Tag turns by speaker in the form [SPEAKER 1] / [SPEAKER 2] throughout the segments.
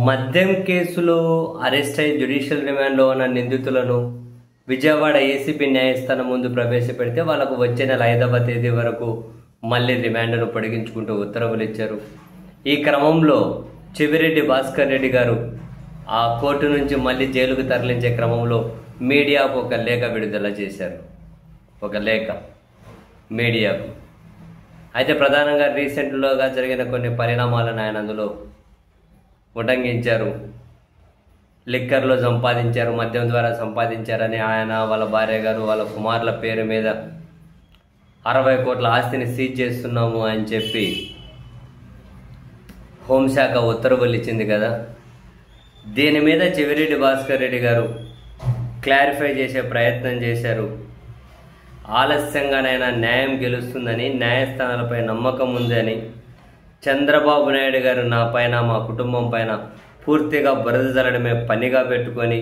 [SPEAKER 1] మద్యం కేసులో అరెస్ట్ అయి జ్యుడిషియల్ రిమాండ్లో ఉన్న నిందితులను విజయవాడ ఏసీబీ న్యాయస్థానం ముందు ప్రవేశపెడితే వాళ్ళకు వచ్చే నెల 5వ తేదీ వరకు మళ్ళీ రిమాండ్ను పొడిగించుకుంటూ ఉత్తర్వులు ఇచ్చారు. ఈ క్రమంలో చెవిరెడ్డి భాస్కర్ రెడ్డి గారు ఆ కోర్టు నుంచి మళ్ళీ జైలుకు తరలించే క్రమంలో మీడియాకు ఒక లేఖ విడుదల చేశారు. ఒక లేఖ మీడియాకు. అయితే ప్రధానంగా రీసెంట్లోగా జరిగిన కొన్ని పరిణామాలను ఆయన అందులో ఉటంకించారు. లిక్కర్లో సంపాదించారు, మద్యం ద్వారా సంపాదించారని ఆయన, వాళ్ళ భార్య గారు, వాళ్ళ కుమారుల పేరు మీద 60 కోట్ల ఆస్తిని సీజ్ చేస్తున్నాము అని చెప్పి హోంశాఖ ఉత్తర్వులు ఇచ్చింది కదా. దీని మీద చెవిరెడ్డి భాస్కర్ రెడ్డి గారు క్లారిఫై చేసే ప్రయత్నం చేశారు. ఆలస్యంగానైనా న్యాయం గెలుస్తుందని, న్యాయస్థానాలపై నమ్మకం ఉందని, చంద్రబాబు నాయుడు గారు నా పైన, మా కుటుంబం పైన పూర్తిగా బురద జల్లడమే పనిగా పెట్టుకొని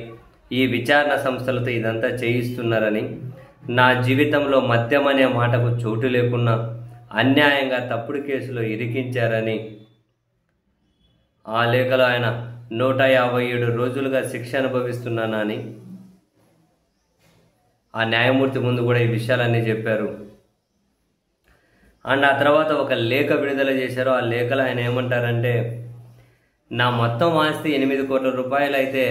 [SPEAKER 1] ఈ విచారణ సంస్థలతో ఇదంతా చేయిస్తున్నారని, నా జీవితంలో మద్యం అనే మాటకు చోటు లేకున్నా అన్యాయంగా తప్పుడు కేసులో ఇరికించారని, ఆ లేఖలో ఆయన 157 రోజులుగా శిక్ష అనుభవిస్తున్నానని ఆ న్యాయమూర్తి ముందు కూడా ఈ విషయాలన్నీ చెప్పారు. అండ్ ఆ తర్వాత ఒక లేఖ విడుదల చేశారు. ఆ లేఖలో ఆయన ఏమంటారంటే, నా మొత్తం ఆస్తి 8 కోట్ల రూపాయలు అయితే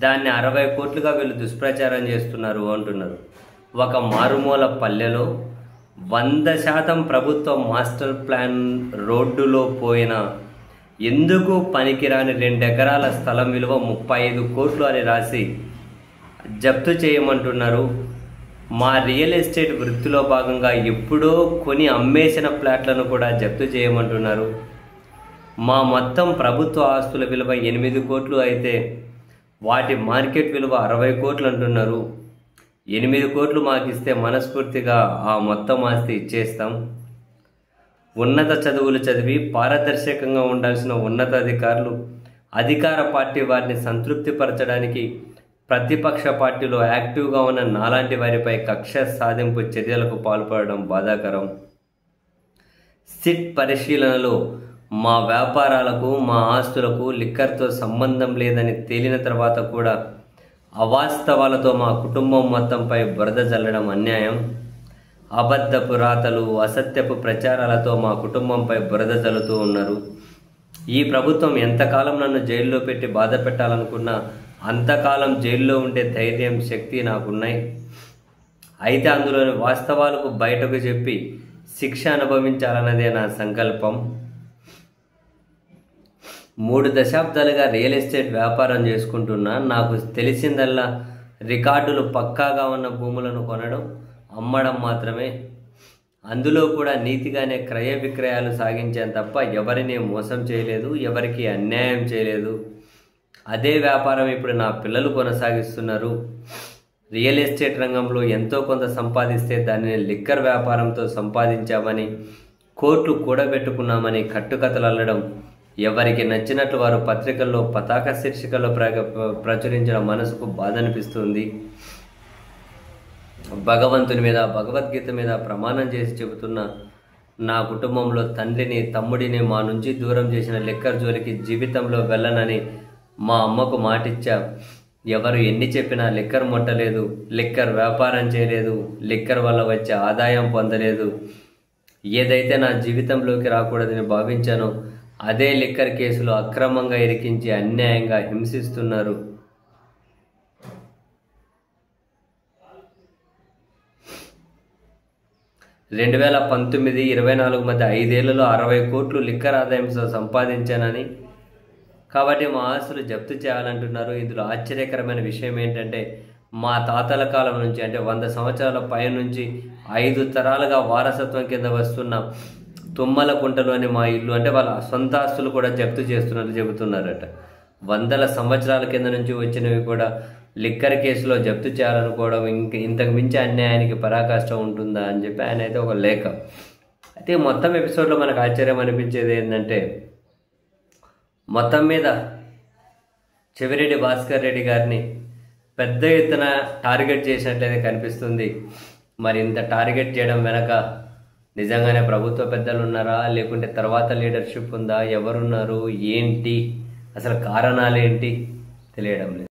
[SPEAKER 1] దాన్ని 60 కోట్లుగా వీళ్ళు దుష్ప్రచారం చేస్తున్నారు అంటున్నారు. ఒక మారుమూల పల్లెలో 100% ప్రభుత్వ మాస్టర్ ప్లాన్ రోడ్డులో పోయిన ఎందుకు పనికిరాని 2 ఎకరాల స్థలం విలువ 35 కోట్లు అని రాసి జప్తు చేయమంటున్నారు. మా రియల్ ఎస్టేట్ వృత్తిలో భాగంగా ఎప్పుడో కొని అమ్మేసిన ఫ్లాట్లను కూడా జప్తు చేయమంటున్నారు. మా మొత్తం ప్రభుత్వ ఆస్తుల విలువ 8 కోట్లు అయితే వాటి మార్కెట్ విలువ 60 కోట్లు అంటున్నారు. 8 కోట్లు మాకు ఇస్తే మనస్ఫూర్తిగా ఆ మొత్తం ఆస్తి ఇచ్చేస్తాం. ఉన్నత చదువులు చదివి పారదర్శకంగా ఉండాల్సిన ఉన్నతాధికారులు అధికార పార్టీ వారిని సంతృప్తిపరచడానికి ప్రతిపక్ష పార్టీలో యాక్టివ్గా ఉన్న నాలాంటి వారిపై కక్ష సాధింపు చర్యలకు పాల్పడడం బాధాకరం. సిట్ పరిశీలనలో మా వ్యాపారాలకు, మా ఆస్తులకు లిక్కర్తో సంబంధం లేదని తేలిన తర్వాత కూడా అవాస్తవాలతో మా కుటుంబం మొత్తంపై బురద జల్లడం అన్యాయం. అబద్ధపు రాతలు, అసత్యపు ప్రచారాలతో మా కుటుంబంపై బురద జల్లుతూ ఉన్నారు. ఈ ప్రభుత్వం ఎంతకాలం నన్ను జైల్లో పెట్టి బాధ పెట్టాలనుకున్నా అంతకాలం జైల్లో ఉండే ధైర్యం, శక్తి నాకున్నాయి. అయితే అందులోని వాస్తవాలకు బయటకు చెప్పి శిక్ష అనుభవించాలన్నదే నా సంకల్పం. 3 దశాబ్దాలుగా రియల్ ఎస్టేట్ వ్యాపారం చేసుకుంటున్నా. నాకు తెలిసిందల్లా రికార్డులు పక్కాగా ఉన్న భూములను కొనడం, అమ్మడం మాత్రమే. అందులో కూడా నీతిగానే క్రయ విక్రయాలు సాగించాను తప్ప ఎవరిని మోసం చేయలేదు, ఎవరికి అన్యాయం చేయలేదు. అదే వ్యాపారం ఇప్పుడు నా పిల్లలు కొనసాగిస్తున్నారు. రియల్ ఎస్టేట్ రంగంలో ఎంతో కొంత సంపాదిస్తే దానిని లిక్కర్ వ్యాపారంతో సంపాదించామని, కోట్లు కూడబెట్టుకున్నామని కట్టుకథలు అల్లడం, ఎవరికి నచ్చినట్లు వారు పత్రికల్లో పతాక శీర్షికల్లో ప్రచురించిన మనసుకు బాధ అనిపిస్తుంది. భగవంతుని మీద, భగవద్గీత మీద ప్రమాణం చేసి చెబుతున్న నా కుటుంబంలో తండ్రిని, తమ్ముడిని మా నుంచి దూరం చేసిన లిక్కర్ జోలికి జీవితంలో వెళ్ళనని మా అమ్మకు మాటిచ్చా. ఎవరు ఎన్ని చెప్పినా లిక్కర్ ముట్టలేదు, లిక్కర్ వ్యాపారం చేయలేదు, లిక్కర్ వల్ల వచ్చే ఆదాయం పొందలేదు. ఏదైతే నా జీవితంలోకి రాకూడదని భావించానో అదే లిక్కర్ కేసులో అక్రమంగా ఇరికించి అన్యాయంగా హింసిస్తున్నారు. రెండు 2019-24 మధ్య 5 ఏళ్లలో 60 కోట్లు లిక్కర్ ఆదాయంతో సంపాదించానని, కాబట్టి మా ఆస్తులు జప్తు చేయాలంటున్నారు. ఇందులో ఆశ్చర్యకరమైన విషయం ఏంటంటే, మా తాతల కాలం నుంచి, అంటే 100 సంవత్సరాల పై నుంచి 5 తరాలుగా వారసత్వం కింద వస్తున్న తుమ్మలకుంటలోని మా ఇల్లు, అంటే వాళ్ళ సొంత ఆస్తులు కూడా జప్తు చేస్తున్నట్టు చెబుతున్నారట. 100 సంవత్సరాల కింద నుంచి వచ్చినవి కూడా లిక్కర్ కేసులో జప్తు చేయాలనుకోవడం ఇంతకు మించి అన్యాయానికి పరాకాష్ట ఉంటుందా అని చెప్పి ఆయన అయితే ఒక లేఖ. అయితే మొత్తం ఎపిసోడ్లో మనకు ఆశ్చర్యం అనిపించేది ఏంటంటే, మొత్తం మీద చెవిరెడ్డి భాస్కర్ రెడ్డి గారిని పెద్ద ఎత్తున టార్గెట్ చేసినట్లయితే కనిపిస్తుంది. మరి ఇంత టార్గెట్ చేయడం వెనక నిజంగానే ప్రభుత్వ పెద్దలు ఉన్నారా, లేకుంటే తర్వాత లీడర్షిప్ ఉందా, ఎవరున్నారు, ఏంటి అసలు కారణాలు ఏంటి తెలియడం లేదు.